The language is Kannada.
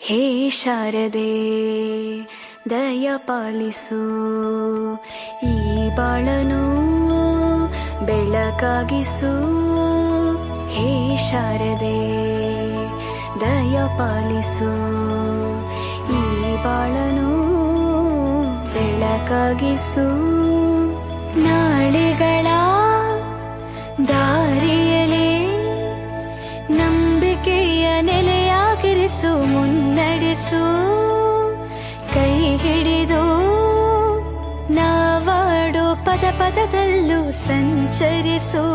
ಹೇ ಶಾರದೆ ದಯ ಪಾಲಿಸು, ಈ ಬಾಳನು ಬೆಳಕಾಗಿಸು. ಹೇ ಶಾರದೆ ದಯ ಪಾಲಿಸು, ಈ ಬಾಳನು ಬೆಳಕಾಗಿಸು. ನಾಳೆಗಳ ದಾರಿಯಲೇ ನಂಬಿಕೆಯ ನೆಲೆಯಾಗಿರಿಸು, ಮುನ್ನಡೆಸು. ಕೈ ಹಿಡಿದು ನಾವಾಡೋ ಪದ ಪದದಲ್ಲೂ ಸಂಚರಿಸು.